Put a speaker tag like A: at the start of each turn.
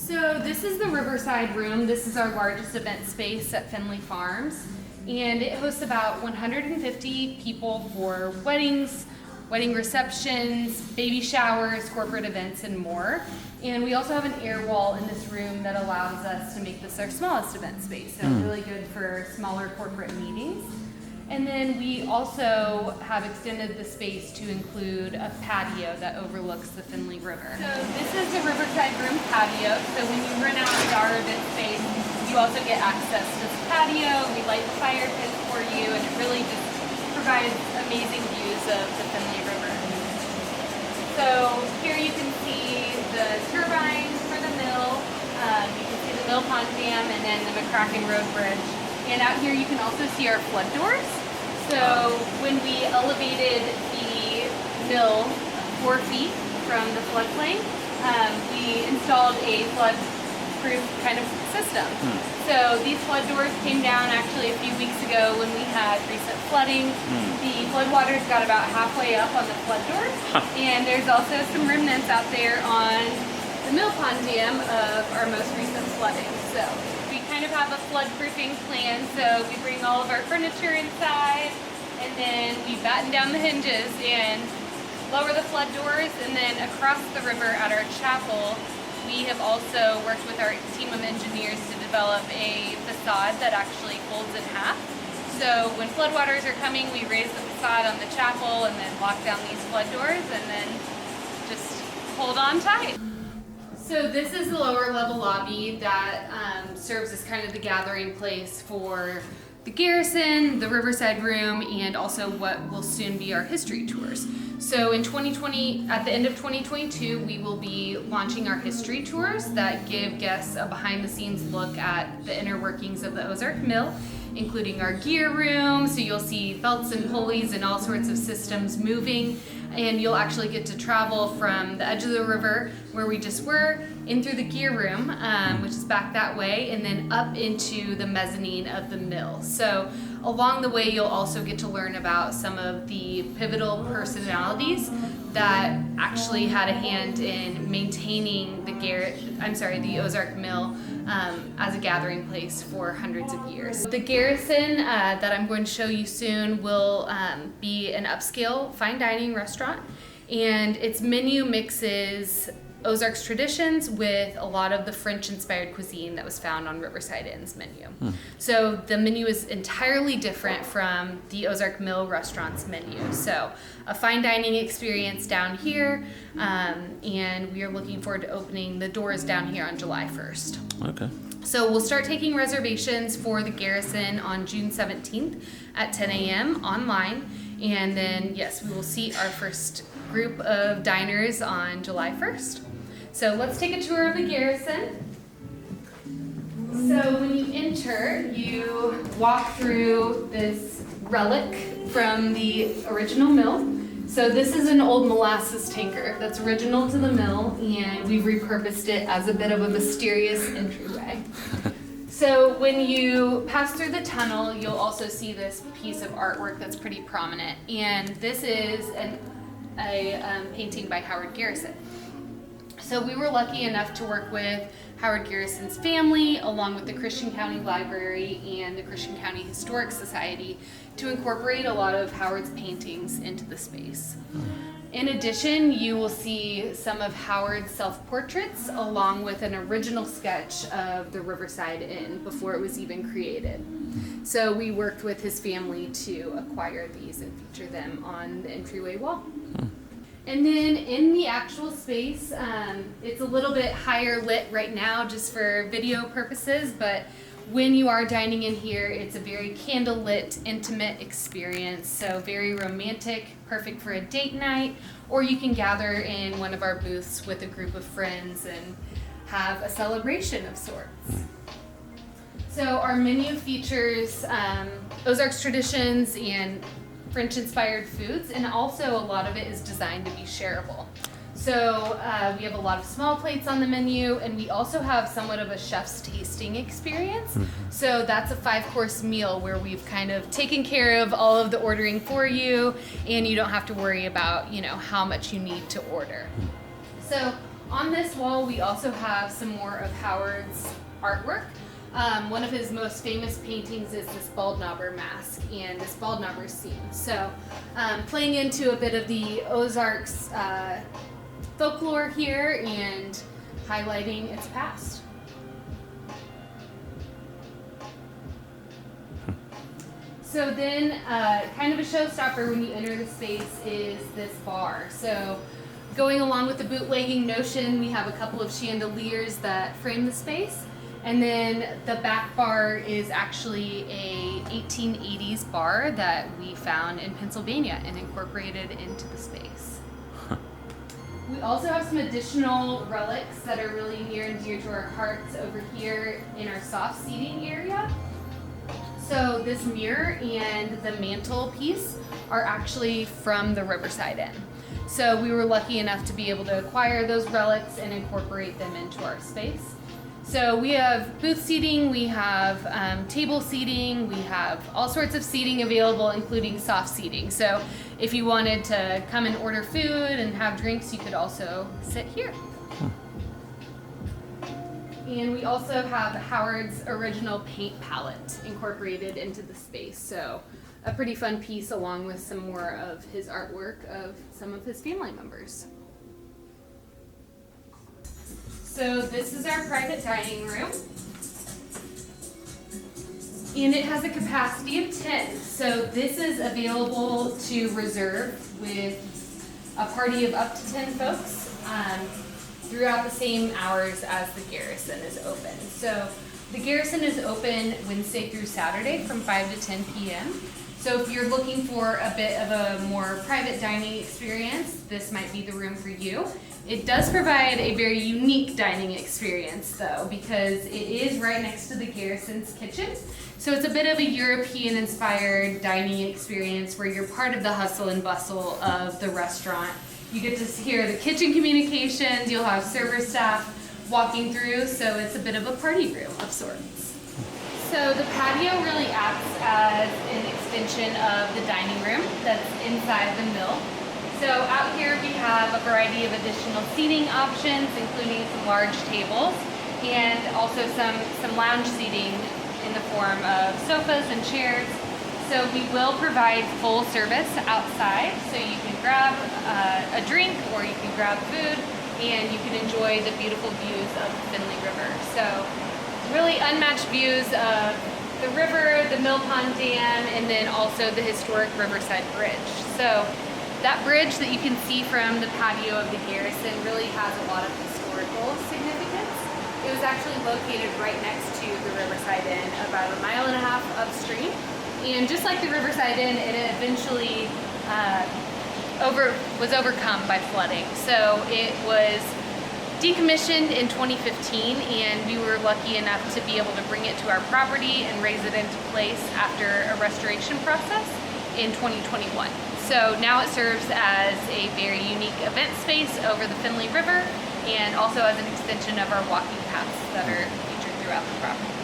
A: So this is the Riverside Room. This is our largest event space at Finley Farms, and it hosts about 150 people for weddings, wedding receptions, baby showers, corporate events, and more. And we also have an air wall in this room that allows us to make this our smallest event space, so really good for smaller corporate meetings. And then we also have extended the space to include a patio that overlooks the Finley River. So this is the Riverside Room patio. So when you rent out our event space, you also get access to this patio. We light the fire pits for you, and it really just provides amazing views of the Finley River. So here you can see the turbines for the mill. You can see the mill pond dam and then the McCracken Road Bridge. And out here you can also see our flood doors. So when we elevated the mill 4 feet from the floodplain, we installed a flood-proof kind of system. So these flood doors came down actually a few weeks ago when we had recent flooding. The floodwaters got about halfway up on the flood doors, and there's also some remnants out there on the mill pond dam of our most recent flooding. So we kind of have a flood-proofing plan, so we bring all of our furniture inside, and then we batten down the hinges and lower the flood doors, and then across the river at our chapel, we have also worked with our team of engineers to develop a facade that actually folds in half. So when floodwaters are coming, we raise the facade on the chapel and then lock down these flood doors and then just hold on tight. So this is the lower level lobby that serves as kind of the gathering place for the Garrison, the Riverside Room, and also what will soon be our history tours. So in 2020, at the end of 2022, we will be launching our history tours that give guests a behind the scenes look at the inner workings of the Ozark Mill, including our gear room. So you'll see belts and pulleys and all sorts of systems moving. And you'll actually get to travel from the edge of the river where we just were in through the gear room, which is back that way, and then up into the mezzanine of the mill. So along the way, you'll also get to learn about some of the pivotal personalities that actually had a hand in maintaining the Ozark Mill as a gathering place for hundreds of years. The Garrison that I'm going to show you soon will be an upscale fine dining restaurant, and its menu mixes Ozark's traditions with a lot of the French-inspired cuisine that was found on Riverside Inn's menu. So the menu is entirely different from the Ozark Mill restaurant's menu. So a fine dining experience down here, and we are looking forward to opening the doors down here on July 1st.
B: Okay.
A: So we'll start taking reservations for the Garrison on June 17th at 10 a.m. online. And then, yes, we will seat our first group of diners on July 1st. So let's take a tour of the Garrison. So when you enter, you walk through this relic from the original mill. So this is an old molasses tanker that's original to the mill, and we've repurposed it as a bit of a mysterious entryway. So when you pass through the tunnel, you'll also see this piece of artwork that's pretty prominent, and this is a painting by Howard Garrison. So we were lucky enough to work with Howard Garrison's family, along with the Christian County Library and the Christian County Historic Society, to incorporate a lot of Howard's paintings into the space. In addition, you will see some of Howard's self-portraits, along with an original sketch of the Riverside Inn before it was even created. So we worked with his family to acquire these and feature them on the entryway wall. And then in the actual space, it's a little bit higher lit right now just for video purposes, but when you are dining in here, it's a very candlelit, intimate experience. So very romantic, perfect for a date night, or you can gather in one of our booths with a group of friends and have a celebration of sorts. So our menu features Ozark's traditions and French-inspired foods, and also a lot of it is designed to be shareable. So we have a lot of small plates on the menu, and we also have somewhat of a chef's tasting experience. So that's a 5-course meal where we've kind of taken care of all of the ordering for you, and you don't have to worry about, how much you need to order. So On this wall, we also have some more of Howard's artwork. One of his most famous paintings is this bald knobber mask and this bald knobber scene. So playing into a bit of the Ozarks folklore here and highlighting its past. So then kind of a showstopper when you enter the space is this bar. So going along with the bootlegging notion, we have a couple of chandeliers that frame the space. And then the back bar is actually a 1880s bar that we found in Pennsylvania and incorporated into the space. We also have some additional relics that are really near and dear to our hearts over here in our soft seating area. So this mirror and the mantle piece are actually from the Riverside Inn. So we were lucky enough to be able to acquire those relics and incorporate them into our space. So we have booth seating, we have table seating, we have all sorts of seating available, including soft seating. So if you wanted to come and order food and have drinks, you could also sit here. And we also have Howard's original paint palette incorporated into the space. So a pretty fun piece along with some more of his artwork of some of his family members. So this is our private dining room. And it has a capacity of 10. So this is available to reserve with a party of up to 10 folks throughout the same hours as the Garrison is open. So the Garrison is open Wednesday through Saturday from 5 to 10 p.m. So if you're looking for a bit of a more private dining experience, this might be the room for you. It does provide a very unique dining experience though, because it is right next to the Garrison's kitchen. So it's a bit of a European inspired dining experience where you're part of the hustle and bustle of the restaurant. You get to hear the kitchen communications, you'll have server staff walking through, so it's a bit of a party room of sorts. So the patio really acts as an extension of the dining room that's inside the mill. So out here we have a variety of additional seating options, including some large tables and also some lounge seating in the form of sofas and chairs. So we will provide full service outside, so you can grab a drink or you can grab food and you can enjoy the beautiful views of the Finley River. So really unmatched views of the river, the Mill Pond Dam, and then also the historic Riverside Bridge. So that bridge that you can see from the patio of the Garrison really has a lot of historical significance. It was actually located right next to the Riverside Inn, about 1.5 miles upstream. And just like the Riverside Inn, it eventually was overcome by flooding. So it was decommissioned in 2015, and we were lucky enough to be able to bring it to our property and raise it into place after a restoration process in 2021. So now it serves as a very unique event space over the Finley River and also as an extension of our walking paths that are featured throughout the property.